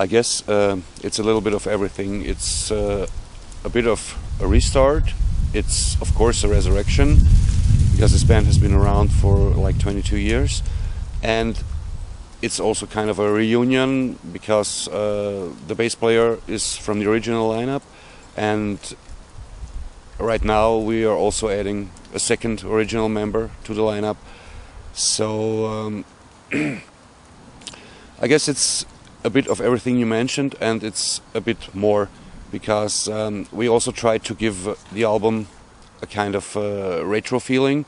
I guess it's a little bit of everything. It's a bit of a restart. It's of course a resurrection, because this band has been around for like 22 years. And it's also kind of a reunion, because the bass player is from the original lineup, and right now we are also adding a second original member to the lineup. So I guess it's a bit of everything you mentioned, and it's a bit more, because we also tried to give the album a kind of retro feeling,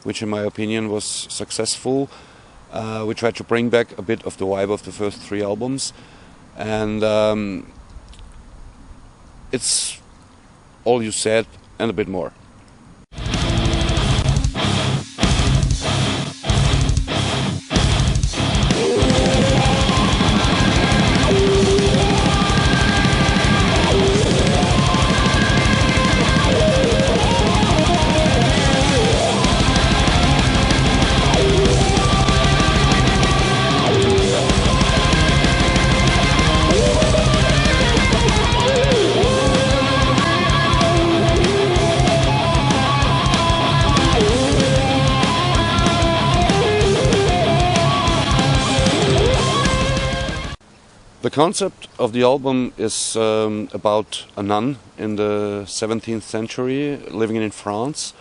which in my opinion was successful. We tried to bring back a bit of the vibe of the first 3 albums, and it's all you said and a bit more. The concept of the album is about a nun in the 17th century living in France.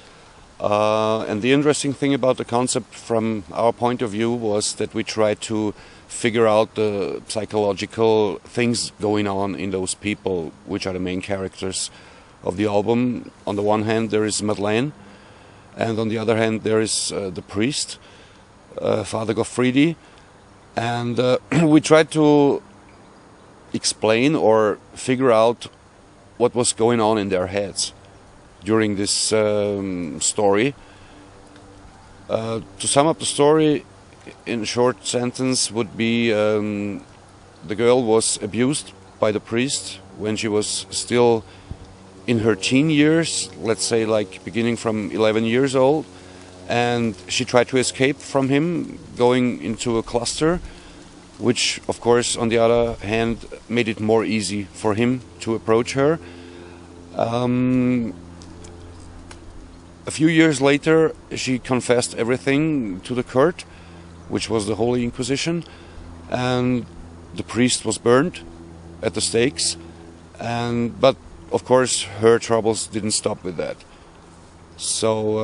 And the interesting thing about the concept from our point of view was that we tried to figure out the psychological things going on in those people, which are the main characters of the album. On the one hand there is Madeleine, and on the other hand there is the priest, Father Goffridi. And we tried to explain or figure out what was going on in their heads during this story. To sum up the story in a short sentence would be the girl was abused by the priest when she was still in her teen years, let's say like beginning from 11 years old, and she tried to escape from him, going into a cluster, which of course on the other hand made it more easy for him to approach her. A few years later she confessed everything to the court, which was the Holy Inquisition, and the priest was burned at the stakes. But of course her troubles didn't stop with that. So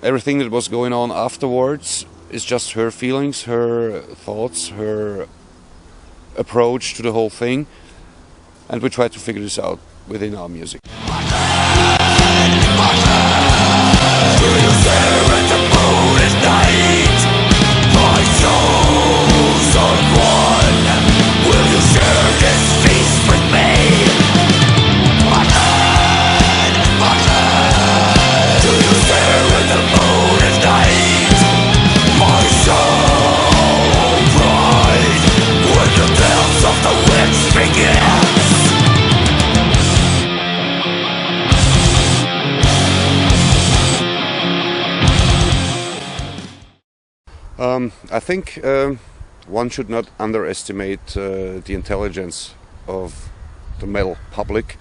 everything that was going on afterwards is just her feelings, her thoughts, her approach to the whole thing, and we try to figure this out within our music. I think one should not underestimate the intelligence of the metal public.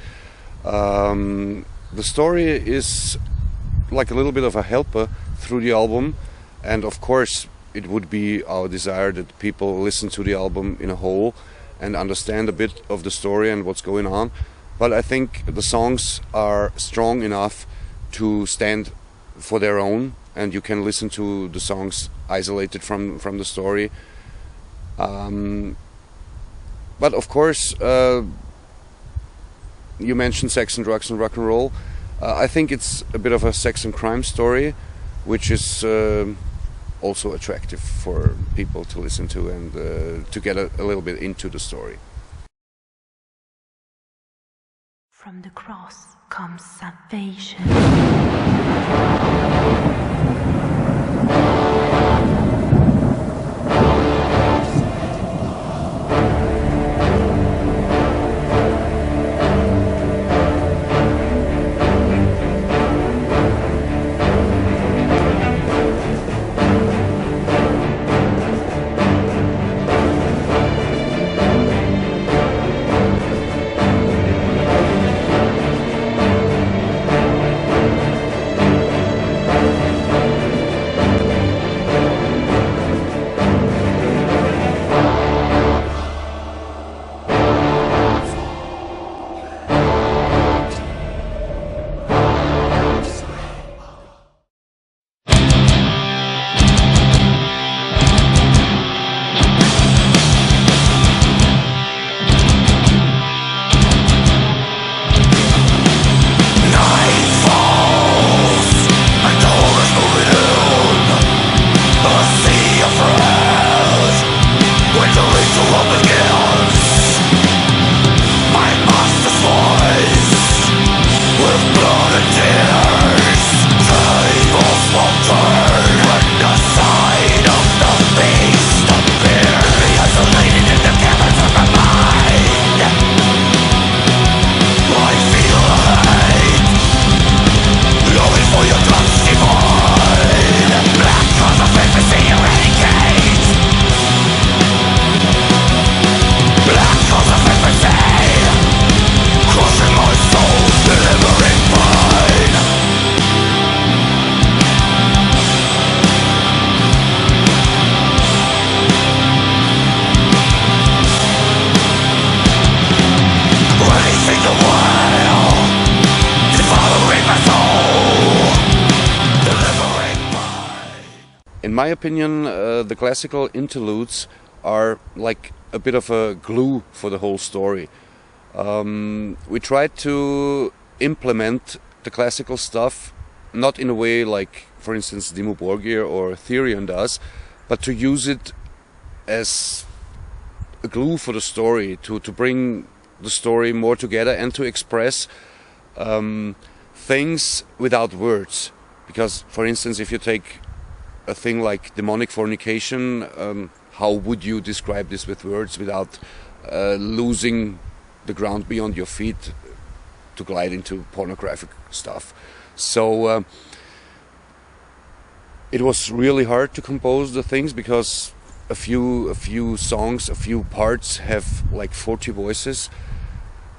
The story is like a little bit of a helper through the album, and of course it would be our desire that people listen to the album in a whole and understand a bit of the story and what's going on. But I think the songs are strong enough to stand for their own, and you can listen to the songs isolated from the story. But of course, you mentioned sex and drugs and rock and roll. I think it's a bit of a sex and crime story, which is also attractive for people to listen to and to get a little bit into the story. From the cross comes salvation. In my opinion, the classical interludes are like a bit of a glue for the whole story. We tried to implement the classical stuff not in a way like, for instance, Dimmu Borgir or Therion does, but to use it as a glue for the story, to bring the story more together and to express things without words. Because, for instance, if you take a thing like demonic fornication, how would you describe this with words without losing the ground beyond your feet to glide into pornographic stuff? So it was really hard to compose the things because a few songs, a few parts have like 40 voices.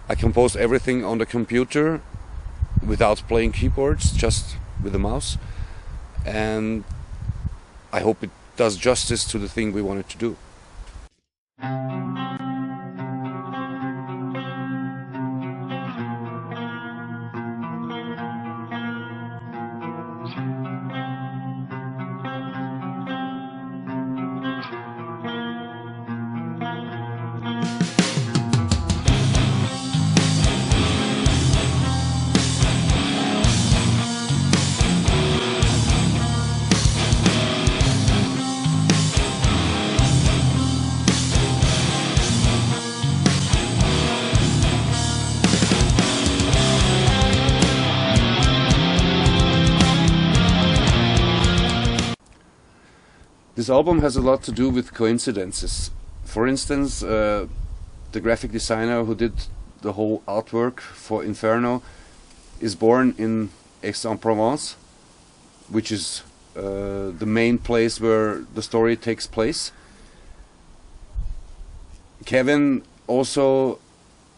I composed everything on the computer without playing keyboards, just with the mouse, and I hope it does justice to the thing we wanted to do. This album has a lot to do with coincidences. For instance, the graphic designer who did the whole artwork for Inferno is born in Aix-en-Provence, which is the main place where the story takes place. Kevin also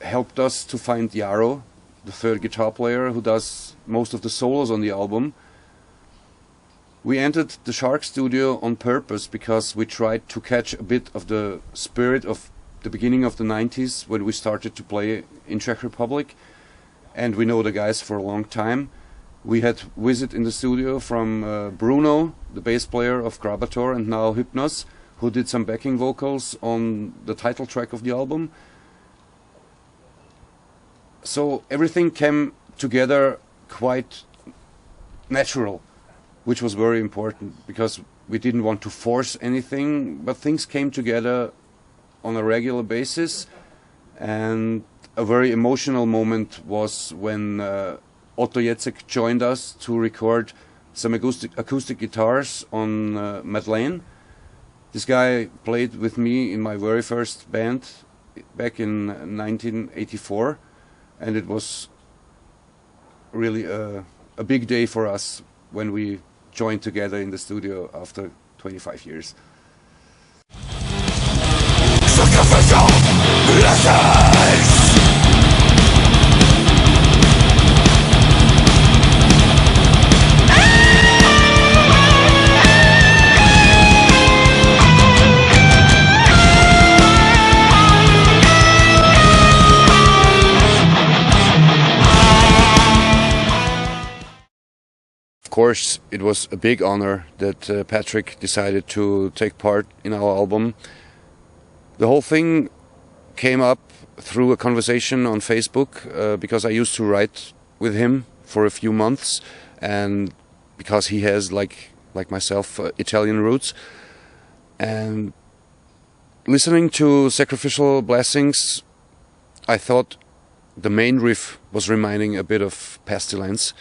helped us to find Yarrow, the third guitar player who does most of the solos on the album. We entered the Shark studio on purpose because we tried to catch a bit of the spirit of the beginning of the 90s when we started to play in Czech Republic, and we know the guys for a long time. We had visit in the studio from Bruno, the bass player of Grabator and now Hypnos, who did some backing vocals on the title track of the album. So everything came together quite natural, which was very important because we didn't want to force anything, but things came together on a regular basis. And a very emotional moment was when Otto Jezek joined us to record some acoustic guitars on Madeleine. This guy played with me in my very first band back in 1984, and it was really a big day for us when we joined together in the studio after 25 years. Sacrificial lessons! Of course, it was a big honor that Patrick decided to take part in our album. The whole thing came up through a conversation on Facebook because I used to write with him for a few months, and because he has, like myself, Italian roots. And listening to Sacrificial Blessings, I thought the main riff was reminding a bit of Pestilence.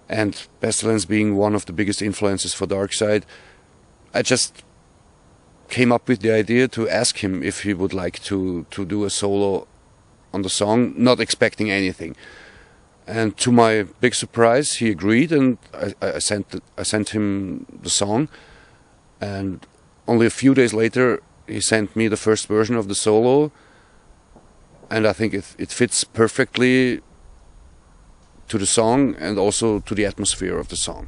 And Pestilence being one of the biggest influences for Darkside, I just came up with the idea to ask him if he would like to do a solo on the song, not expecting anything. And to my big surprise, he agreed, and I sent him the song. And only a few days later, he sent me the first version of the solo, and I think it fits perfectly to the song and also to the atmosphere of the song.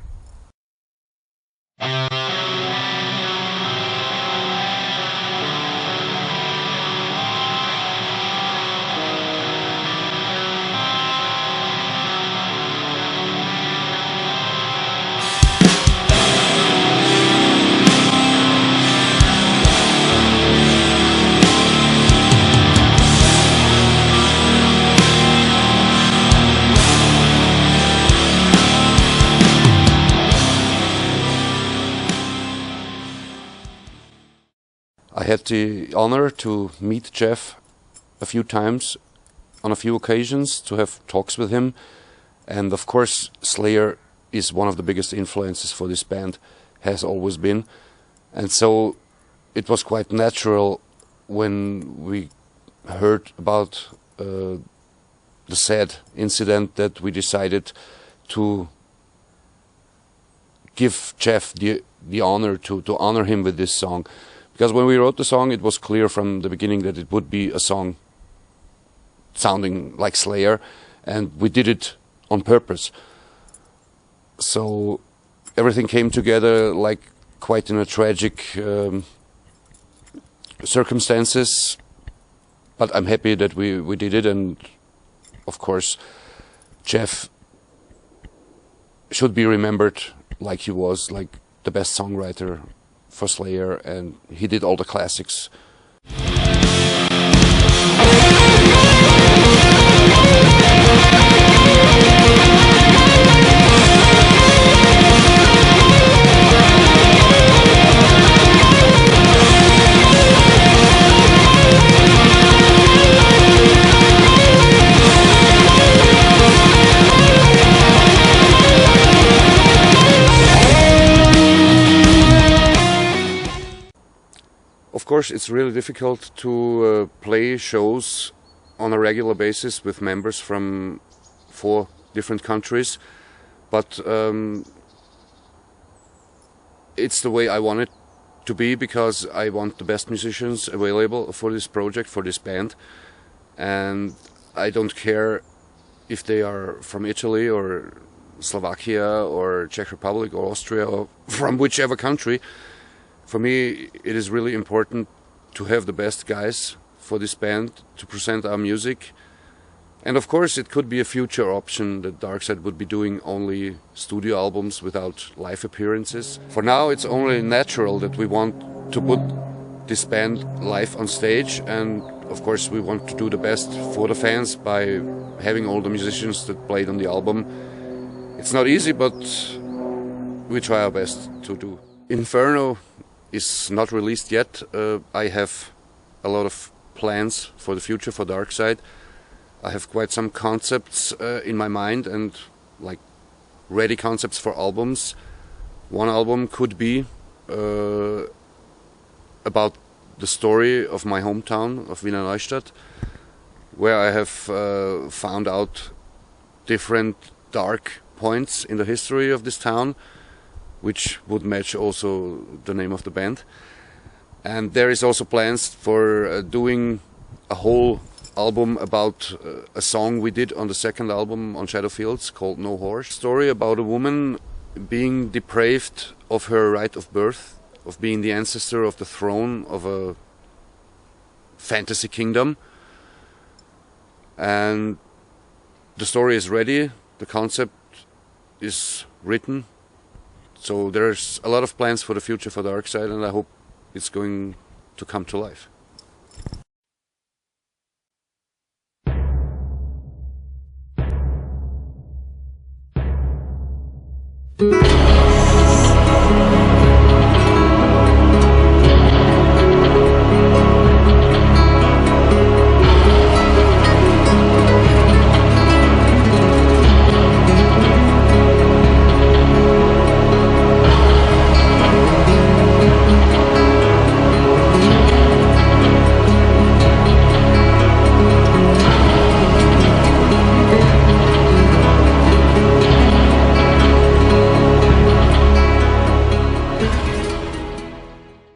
had the honor to meet Jeff a few times on a few occasions, to have talks with him, and of course Slayer is one of the biggest influences for this band, has always been, and so it was quite natural when we heard about the sad incident that we decided to give Jeff the honor to honor him with this song. Because when we wrote the song, it was clear from the beginning that it would be a song sounding like Slayer, and we did it on purpose. So everything came together like quite in a tragic circumstances, but I'm happy that we did it, and of course Jeff should be remembered like he was like the best songwriter for Slayer, and he did all the classics. Of course, it's really difficult to play shows on a regular basis with members from 4 different countries, but it's the way I want it to be, because I want the best musicians available for this project, for this band, and I don't care if they are from Italy or Slovakia or Czech Republic or Austria or from whichever country. For me, it is really important to have the best guys for this band to present our music. And of course, it could be a future option that Darkside would be doing only studio albums without live appearances. For now, it's only natural that we want to put this band live on stage, and of course we want to do the best for the fans by having all the musicians that played on the album. It's not easy, but we try our best to do. Inferno is not released yet. I have a lot of plans for the future for Darkside. I have quite some concepts in my mind, and like ready concepts for albums. One album could be about the story of my hometown of Wiener Neustadt, where I have found out different dark points in the history of this town, which would match also the name of the band. And there is also plans for doing a whole album about a song we did on the second album on Shadowfields called No Horse. Story about a woman being deprived of her right of birth, of being the ancestor of the throne of a fantasy kingdom. And the story is ready, the concept is written. So there's a lot of plans for the future for Darkside, and I hope it's going to come to life.